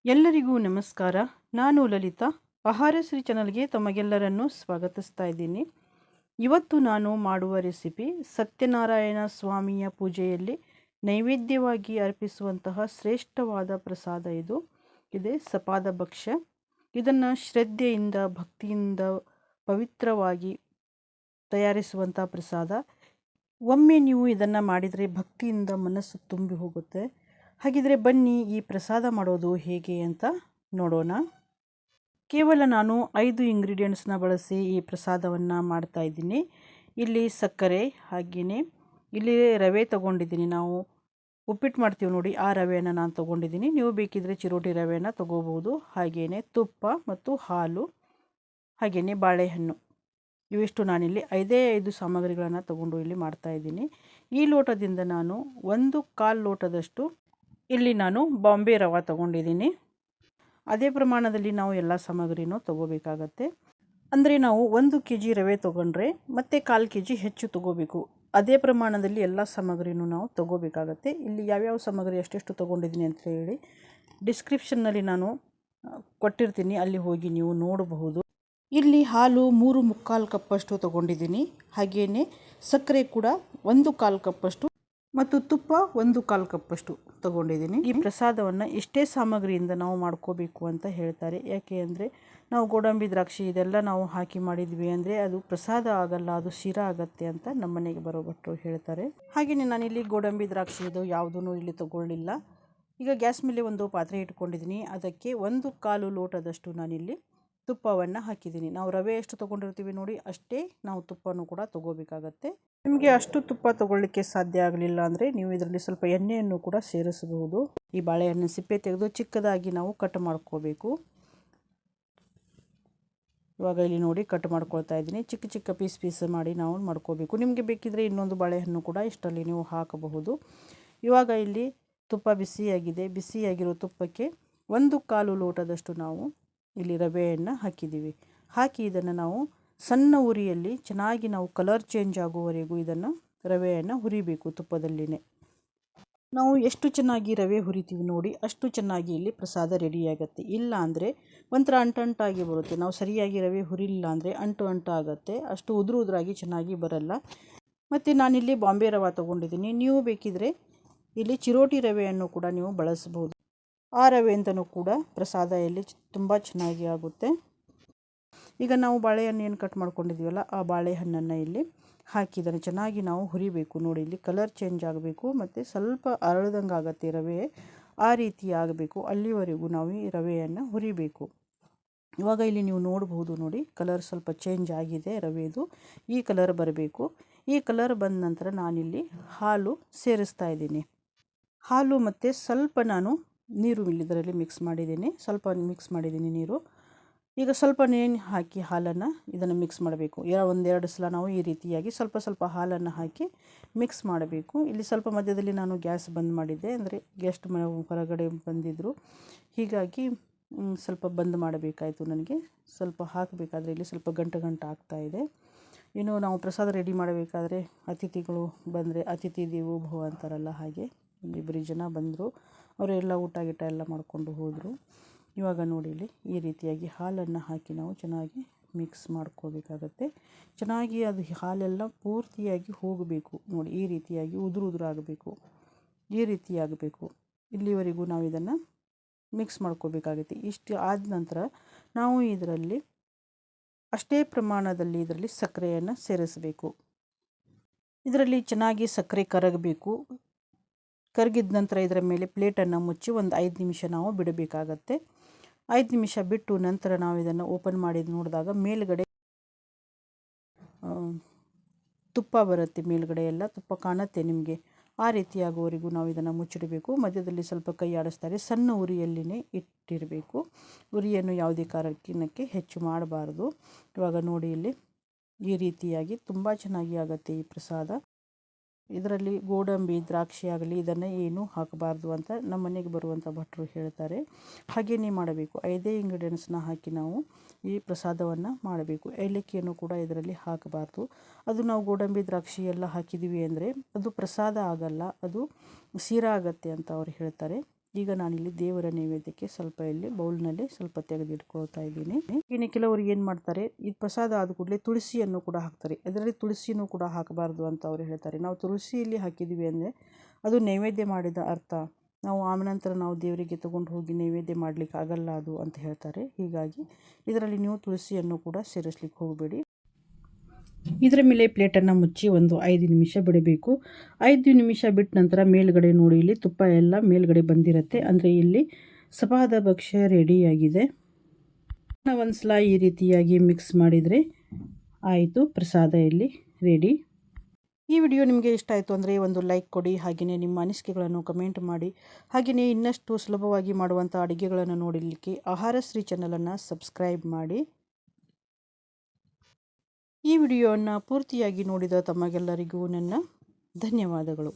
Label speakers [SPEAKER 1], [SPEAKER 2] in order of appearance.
[SPEAKER 1] ಎಲ್ಲರಿಗೂ ನಮಸ್ಕಾರ. ನಾನು ಲಲಿತಾ. ಆಹಾರಶ್ರೀ ಚಾನಲ್ಗೆ ತಮಗೆಲ್ಲರನ್ನು ಸ್ವಾಗತಿಸ್ತಾ ಇದ್ದೀನಿ. ಇವತ್ತು ನಾನು ಮಾಡುವ ರೆಸಿಪಿ ಸತ್ಯನಾರಾಯಣ ಸ್ವಾಮಿಯ ಪೂಜೆಯಲ್ಲಿ ನೈವೇದ್ಯವಾಗಿ ಅರ್ಪಿಸುವಂತಹ ಶ್ರೇಷ್ಠವಾದ ಪ್ರಸಾದ ಇದೆ ಸಪಾದ ಭಕ್ಷ್ಯ. ಇದನ್ನು ಶ್ರದ್ಧೆಯಿಂದ ಭಕ್ತಿಯಿಂದ ಪವಿತ್ರವಾಗಿ ತಯಾರಿಸುವಂಥ ಪ್ರಸಾದ. ಒಮ್ಮೆ ನೀವು ಇದನ್ನು ಮಾಡಿದರೆ ಭಕ್ತಿಯಿಂದ ಮನಸ್ಸು ತುಂಬಿ ಹೋಗುತ್ತೆ. ಹಾಗಿದ್ರೆ ಬನ್ನಿ ಈ ಪ್ರಸಾದ ಮಾಡೋದು ಹೇಗೆ ಅಂತ ನೋಡೋಣ. ಕೇವಲ ನಾನು 5 ಇಂಗ್ರೀಡಿಯೆಂಟ್ಸ್ನ ಬಳಸಿ ಈ ಪ್ರಸಾದವನ್ನು ಮಾಡ್ತಾ ಇದ್ದೀನಿ. ಇಲ್ಲಿ ಸಕ್ಕರೆ, ಹಾಗೆಯೇ ಇಲ್ಲಿ ರವೆ ತೊಗೊಂಡಿದ್ದೀನಿ. ನಾವು ಉಪ್ಪಿಟ್ಟು ಮಾಡ್ತೀವಿ ನೋಡಿ, ಆ ರವೆಯನ್ನು ನಾನು ತೊಗೊಂಡಿದ್ದೀನಿ. ನೀವು ಬೇಕಿದ್ರೆ ಚಿರೋಟಿ ರವೆಯನ್ನು ತೊಗೋಬೋದು. ಹಾಗೆಯೇ ತುಪ್ಪ ಮತ್ತು ಹಾಲು, ಹಾಗೆಯೇ ಬಾಳೆಹಣ್ಣು. ಇವಿಷ್ಟು ನಾನಿಲ್ಲಿ 5 ಸಾಮಗ್ರಿಗಳನ್ನು ತಗೊಂಡು ಇಲ್ಲಿ ಮಾಡ್ತಾ ಇದ್ದೀನಿ. ಈ ಲೋಟದಿಂದ ನಾನು 1/4 ಲೋಟದಷ್ಟು ಇಲ್ಲಿ ನಾನು ಬಾಂಬೆ ರವೆ ತೊಗೊಂಡಿದ್ದೀನಿ. ಅದೇ ಪ್ರಮಾಣದಲ್ಲಿ ನಾವು ಎಲ್ಲ ಸಾಮಗ್ರಿನೂ ತೊಗೋಬೇಕಾಗತ್ತೆ. ಅಂದರೆ ನಾವು 1 kg ರವೆ ತೊಗೊಂಡ್ರೆ ಮತ್ತೆ 1/4 kg ಹೆಚ್ಚು ತೊಗೋಬೇಕು. ಅದೇ ಪ್ರಮಾಣದಲ್ಲಿ ಎಲ್ಲ ಸಾಮಗ್ರಿನೂ ನಾವು ತೊಗೋಬೇಕಾಗತ್ತೆ. ಇಲ್ಲಿ ಯಾವ್ಯಾವ ಸಾಮಗ್ರಿ ಎಷ್ಟೆಷ್ಟು ತೊಗೊಂಡಿದ್ದೀನಿ ಅಂತ ಹೇಳಿ ಡಿಸ್ಕ್ರಿಪ್ಷನ್ನಲ್ಲಿ ನಾನು ಕೊಟ್ಟಿರ್ತೀನಿ, ಅಲ್ಲಿ ಹೋಗಿ ನೀವು ನೋಡಬಹುದು. ಇಲ್ಲಿ ಹಾಲು 3/4 ಕಪ್ಪಷ್ಟು ತೊಗೊಂಡಿದ್ದೀನಿ. ಹಾಗೆಯೇ ಸಕ್ಕರೆ ಕೂಡ 1/4 ಕಪ್ಪಷ್ಟು ಮತ್ತು ತುಪ್ಪ 1/4 ಕಪ್ಪಷ್ಟು ತೊಗೊಂಡಿದ್ದೀನಿ. ಈ ಪ್ರಸಾದವನ್ನು ಇಷ್ಟೇ ಸಾಮಗ್ರಿಯಿಂದ ನಾವು ಮಾಡ್ಕೋಬೇಕು ಅಂತ ಹೇಳ್ತಾರೆ. ಯಾಕೆ ಅಂದರೆ ನಾವು ಗೋಡಂಬಿ ದ್ರಾಕ್ಷಿ ಇದೆಲ್ಲ ನಾವು ಹಾಕಿ ಮಾಡಿದ್ವಿ ಅಂದರೆ ಅದು ಪ್ರಸಾದ ಆಗಲ್ಲ, ಅದು ಶಿರಾ ಆಗತ್ತೆ ಅಂತ ನಮ್ಮ ಮನೆಗೆ ಬರೋ ಭಟ್ರು ಹೇಳ್ತಾರೆ. ಹಾಗೆಯೇ ನಾನಿಲ್ಲಿ ಗೋಡಂಬಿ ದ್ರಾಕ್ಷಿ ಇದು ಯಾವುದೂ ಇಲ್ಲಿ ತೊಗೊಳ್ಳಿಲ್ಲ. ಈಗ ಗ್ಯಾಸ್ ಮೇಲೆ ಒಂದು ಪಾತ್ರೆ ಇಟ್ಕೊಂಡಿದ್ದೀನಿ. ಅದಕ್ಕೆ 1/4 ಲೋಟದಷ್ಟು ನಾನಿಲ್ಲಿ ತುಪ್ಪವನ್ನು ಹಾಕಿದ್ದೀನಿ. ನಾವು ರವೆ ಎಷ್ಟು ತೊಗೊಂಡಿರ್ತೀವಿ ನೋಡಿ, ಅಷ್ಟೇ ನಾವು ತುಪ್ಪನೂ ಕೂಡ ತೊಗೋಬೇಕಾಗತ್ತೆ. ನಿಮಗೆ ಅಷ್ಟು ತುಪ್ಪ ತೊಗೊಳ್ಳಿಕ್ಕೆ ಸಾಧ್ಯ ಆಗಲಿಲ್ಲ ಅಂದರೆ ನೀವು ಇದರಲ್ಲಿ ಸ್ವಲ್ಪ ಎಣ್ಣೆಯನ್ನು ಕೂಡ ಸೇರಿಸಬಹುದು. ಈ ಬಾಳೆಹಣ್ಣು ಸಿಪ್ಪೆ ತೆಗೆದು ಚಿಕ್ಕದಾಗಿ ನಾವು ಕಟ್ ಮಾಡ್ಕೋಬೇಕು. ಇವಾಗ ಇಲ್ಲಿ ನೋಡಿ ಕಟ್ ಮಾಡ್ಕೊಳ್ತಾ ಇದ್ದೀನಿ. ಚಿಕ್ಕ ಚಿಕ್ಕ ಪೀಸ್ ಮಾಡಿ ನಾವು ಮಾಡ್ಕೋಬೇಕು. ನಿಮಗೆ ಬೇಕಿದ್ರೆ ಇನ್ನೊಂದು ಬಾಳೆಹಣ್ಣು ಕೂಡ ಇಷ್ಟರಲ್ಲಿ ನೀವು ಹಾಕಬಹುದು. ಇವಾಗ ಇಲ್ಲಿ ತುಪ್ಪ ಬಿಸಿಯಾಗಿದೆ. ಬಿಸಿಯಾಗಿರೋ ತುಪ್ಪಕ್ಕೆ 1/4 ಲೋಟದಷ್ಟು ನಾವು ಇಲ್ಲಿ ರವೆಯನ್ನು ಹಾಕಿದ್ದೀವಿ. ಹಾಕಿ ಇದನ್ನು ನಾವು ಸಣ್ಣ ಉರಿಯಲ್ಲಿ ಚೆನ್ನಾಗಿ ನಾವು ಕಲರ್ ಚೇಂಜ್ ಆಗುವವರೆಗೂ ಇದನ್ನು ರವೆಯನ್ನು ಹುರಿಬೇಕು ತುಪ್ಪದಲ್ಲಿನೇ. ನಾವು ಎಷ್ಟು ಚೆನ್ನಾಗಿ ರವೆ ಹುರಿತೀವಿ ನೋಡಿ, ಅಷ್ಟು ಚೆನ್ನಾಗಿ ಇಲ್ಲಿ ಪ್ರಸಾದ ರೆಡಿಯಾಗತ್ತೆ. ಇಲ್ಲ ಅಂದರೆ ಒಂಥರ ಅಂಟಾಗಿ ಬರುತ್ತೆ. ನಾವು ಸರಿಯಾಗಿ ರವೆ ಹುರಿಲಿಲ್ಲ ಅಂದರೆ ಅಂಟು ಆಗುತ್ತೆ. ಅಷ್ಟು ಉದುರಾಗಿ ಚೆನ್ನಾಗಿ ಬರಲ್ಲ. ಮತ್ತು ನಾನಿಲ್ಲಿ ಬಾಂಬೆ ರವೆ ತೊಗೊಂಡಿದ್ದೀನಿ. ನೀವು ಬೇಕಿದ್ರೆ ಇಲ್ಲಿ ಚಿರೋಟಿ ರವೆಯನ್ನು ಕೂಡ ನೀವು ಬಳಸಬಹುದು. ಆ ರವೆಯಿಂದನೂ ಕೂಡ ಪ್ರಸಾದ ಇಲ್ಲಿ ತುಂಬ ಚೆನ್ನಾಗಿ ಆಗುತ್ತೆ. ಈಗ ನಾವು ಬಾಳೆಹಣ್ಣು ಏನು ಕಟ್ ಮಾಡ್ಕೊಂಡಿದ್ದೀವಲ್ಲ, ಆ ಬಾಳೆಹಣ್ಣನ್ನು ಇಲ್ಲಿ ಹಾಕಿದ್ದನ್ನು ಚೆನ್ನಾಗಿ ನಾವು ಹುರಿಬೇಕು. ನೋಡಿ ಇಲ್ಲಿ ಕಲರ್ ಚೇಂಜ್ ಆಗಬೇಕು ಮತ್ತು ಸ್ವಲ್ಪ ಅರಳ್ದಂಗೆ ಆಗುತ್ತೆ ರವೆ, ಆ ರೀತಿ ಆಗಬೇಕು. ಅಲ್ಲಿವರೆಗೂ ನಾವು ಈ ರವೆಯನ್ನು ಹುರಿಬೇಕು. ಇವಾಗ ಇಲ್ಲಿ ನೀವು ನೋಡಬಹುದು ನೋಡಿ, ಕಲರ್ ಸ್ವಲ್ಪ ಚೇಂಜ್ ಆಗಿದೆ ರವೆದು. ಈ ಕಲರ್ ಬರಬೇಕು. ಈ ಕಲರ್ ಬಂದ ನಂತರ ನಾನಿಲ್ಲಿ ಹಾಲು ಸೇರಿಸ್ತಾ ಇದ್ದೀನಿ. ಹಾಲು ಮತ್ತು ಸ್ವಲ್ಪ ನಾನು ನೀರು ಇದರಲ್ಲಿ ಮಿಕ್ಸ್ ಮಾಡಿದ್ದೀನಿ ನೀರು. ಈಗ ಸ್ವಲ್ಪ ನೇಣು ಹಾಕಿ ಹಾಲನ್ನು ಇದನ್ನು ಮಿಕ್ಸ್ ಮಾಡಬೇಕು. ಒಂದೆರಡು ಸಲ ನಾವು ಈ ರೀತಿಯಾಗಿ ಸ್ವಲ್ಪ ಹಾಲನ್ನು ಹಾಕಿ ಮಿಕ್ಸ್ ಮಾಡಬೇಕು. ಇಲ್ಲಿ ಸ್ವಲ್ಪ ಮಧ್ಯದಲ್ಲಿ ನಾನು ಗ್ಯಾಸ್ ಬಂದ್ ಮಾಡಿದ್ದೆ, ಅಂದರೆ ಗೆಸ್ಟ್ ಹೊರಗಡೆ ಬಂದಿದ್ದರು. ಹೀಗಾಗಿ ಸ್ವಲ್ಪ ಬಂದ್ ಮಾಡಬೇಕಾಯಿತು ನನಗೆ. ಸ್ವಲ್ಪ ಹಾಕಬೇಕಾದ್ರೆ ಇಲ್ಲಿ ಸ್ವಲ್ಪ ಗಂಟು ಆಗ್ತಾಯಿದೆ. ಇನ್ನು ನಾವು ಪ್ರಸಾದ ರೆಡಿ ಮಾಡಬೇಕಾದ್ರೆ ಅತಿಥಿಗಳು ಬಂದರೆ ಅತಿಥಿ ದೇವೋ ಭವ ಅಂತಾರಲ್ಲ, ಹಾಗೆ 2 ಜನ ಬಂದರು. ಅವರೆಲ್ಲ ಊಟ ಎಲ್ಲ ಮಾಡಿಕೊಂಡು ಹೋದರು. ಇವಾಗ ನೋಡಿ ಇಲ್ಲಿ ಈ ರೀತಿಯಾಗಿ ಹಾಲನ್ನು ಹಾಕಿ ನಾವು ಚೆನ್ನಾಗಿ ಮಿಕ್ಸ್ ಮಾಡ್ಕೋಬೇಕಾಗತ್ತೆ. ಚೆನ್ನಾಗಿ ಅದು ಹಾಲೆಲ್ಲ ಪೂರ್ತಿಯಾಗಿ ಹೋಗಬೇಕು. ನೋಡಿ ಈ ರೀತಿಯಾಗಿ ಉದುರಾಗಬೇಕು, ಈ ರೀತಿ ಆಗಬೇಕು. ಇಲ್ಲಿವರೆಗೂ ನಾವು ಇದನ್ನು ಮಿಕ್ಸ್ ಮಾಡ್ಕೋಬೇಕಾಗುತ್ತೆ. ಇಷ್ಟು ಆದ ನಂತರ ನಾವು ಇದರಲ್ಲಿ ಅಷ್ಟೇ ಪ್ರಮಾಣದಲ್ಲಿ ಇದರಲ್ಲಿ ಸಕ್ಕರೆಯನ್ನು ಸೇರಿಸಬೇಕು. ಇದರಲ್ಲಿ ಚೆನ್ನಾಗಿ ಸಕ್ಕರೆ ಕರಗಬೇಕು. ಕರಗಿದ ನಂತರ ಇದರ ಮೇಲೆ ಪ್ಲೇಟನ್ನು ಮುಚ್ಚಿ ಒಂದು 5 ನಿಮಿಷ ನಾವು ಬಿಡಬೇಕಾಗತ್ತೆ. 5 ನಿಮಿಷ ಬಿಟ್ಟು ನಂತರ ನಾವು ಇದನ್ನು ಓಪನ್ ಮಾಡಿ ನೋಡಿದಾಗ ಮೇಲ್ಗಡೆ ತುಪ್ಪ ಬರುತ್ತೆ. ಮೇಲ್ಗಡೆ ಎಲ್ಲ ತುಪ್ಪ ಕಾಣುತ್ತೆ ನಿಮಗೆ. ಆ ರೀತಿಯಾಗುವವರೆಗೂ ನಾವು ಇದನ್ನು ಮುಚ್ಚಿಡಬೇಕು. ಮಧ್ಯದಲ್ಲಿ ಸ್ವಲ್ಪ ಕೈ ಆಡಿಸ್ತಾರೆ. ಸಣ್ಣ ಉರಿಯಲ್ಲಿನೇ ಇಟ್ಟಿರಬೇಕು. ಉರಿಯನ್ನು ಯಾವುದೇ ಕಾರಣಕ್ಕೆ ಹೆಚ್ಚು ಮಾಡಬಾರ್ದು. ಇವಾಗ ನೋಡಿ ಇಲ್ಲಿ ಈ ರೀತಿಯಾಗಿ ತುಂಬ ಚೆನ್ನಾಗಿ ಆಗುತ್ತೆ ಈ ಪ್ರಸಾದ. ಇದರಲ್ಲಿ ಗೋಡಂಬಿ ದ್ರಾಕ್ಷಿ ಆಗಲಿ ಇದನ್ನು ಏನೂ ಹಾಕಬಾರ್ದು ಅಂತ ನಮ್ಮ ಮನೆಗೆ ಬರುವಂಥ ಭಟ್ರು ಹೇಳ್ತಾರೆ. ಹಾಗೆಯೇ ಮಾಡಬೇಕು. 5 ಇಂಗ್ರೀಡಿಯೆಂಟ್ಸ್ನ ಹಾಕಿ ನಾವು ಈ ಪ್ರಸಾದವನ್ನು ಮಾಡಬೇಕು. ಏಲಕ್ಕಿಯನ್ನು ಕೂಡ ಇದರಲ್ಲಿ ಹಾಕಬಾರ್ದು. ಅದು ನಾವು ಗೋಡಂಬಿ ದ್ರಾಕ್ಷಿ ಎಲ್ಲ ಹಾಕಿದ್ದೀವಿ ಅಂದರೆ ಅದು ಪ್ರಸಾದ ಆಗಲ್ಲ, ಅದು ಶಿರಾ ಆಗತ್ತೆ ಅಂತ ಅವ್ರು ಹೇಳ್ತಾರೆ. ಈಗ ನಾನಿಲ್ಲಿ ದೇವರ ನೈವೇದ್ಯಕ್ಕೆ ಸ್ವಲ್ಪ ಇಲ್ಲಿ ಬೌಲ್ನಲ್ಲಿ ಸ್ವಲ್ಪ ತೆಗೆದಿಟ್ಕೊಳ್ತಾ ಇದ್ದೀನಿ. ಇನ್ನು ಕೆಲವರು ಏನು ಮಾಡ್ತಾರೆ, ಈ ಪ್ರಸಾದ ಆದ ಕೂಡಲೇ ತುಳಸಿಯನ್ನು ಕೂಡ ಹಾಕ್ತಾರೆ. ಅದರಲ್ಲಿ ತುಳಸಿನೂ ಕೂಡ ಹಾಕಬಾರ್ದು ಅಂತ ಅವರು ಹೇಳ್ತಾರೆ. ನಾವು ತುಳಸಿಯಲ್ಲಿ ಹಾಕಿದ್ದೀವಿ ಅಂದರೆ ಅದು ನೈವೇದ್ಯ ಮಾಡಿದ ಅರ್ಥ. ನಾವು ಆನಂತರ ನಾವು ದೇವರಿಗೆ ತಗೊಂಡು ಹೋಗಿ ನೈವೇದ್ಯ ಮಾಡಲಿಕ್ಕೆ ಆಗಲ್ಲ ಅದು ಅಂತ ಹೇಳ್ತಾರೆ. ಹೀಗಾಗಿ ಇದರಲ್ಲಿ ನೀವು ತುಳಸಿಯನ್ನು ಕೂಡ ಸೇರಿಸ್ಲಿಕ್ಕೆ ಹೋಗಬೇಡಿ. ಇದರ ಮೇಲೆ ಪ್ಲೇಟನ್ನು ಮುಚ್ಚಿ ಒಂದು 5 ನಿಮಿಷ ಬಿಡಬೇಕು. 5 ನಿಮಿಷ ಬಿಟ್ಟ ನಂತರ ಮೇಲ್ಗಡೆ ನೋಡಿ ಇಲ್ಲಿ ತುಪ್ಪ ಎಲ್ಲ ಮೇಲ್ಗಡೆ ಬಂದಿರುತ್ತೆ. ಅಂದರೆ ಇಲ್ಲಿ ಸಪಾದ ಭಕ್ಷ್ಯ ರೆಡಿಯಾಗಿದೆ. ಒಂದು ಸಲ ಈ ರೀತಿಯಾಗಿ ಮಿಕ್ಸ್ ಮಾಡಿದರೆ ಆಯಿತು, ಪ್ರಸಾದ ಇಲ್ಲಿ ರೆಡಿ. ಈ ವಿಡಿಯೋ ನಿಮಗೆ ಇಷ್ಟ ಆಯಿತು ಅಂದರೆ ಒಂದು ಲೈಕ್ ಕೊಡಿ. ಹಾಗೆಯೇ ನಿಮ್ಮ ಅನಿಸಿಕೆಗಳನ್ನು ಕಮೆಂಟ್ ಮಾಡಿ. ಹಾಗೆಯೇ ಇನ್ನಷ್ಟು ಸುಲಭವಾಗಿ ಮಾಡುವಂಥ ಅಡುಗೆಗಳನ್ನು ನೋಡಲಿಕ್ಕೆ ಆಹಾರಶ್ರೀ ಚಾನಲನ್ನು ಸಬ್ಸ್ಕ್ರೈಬ್ ಮಾಡಿ. ಈ ವಿಡಿಯೋವನ್ನು ಪೂರ್ತಿಯಾಗಿ ನೋಡಿದ ತಮಗೆಲ್ಲರಿಗೂ ನನ್ನ ಧನ್ಯವಾದಗಳು.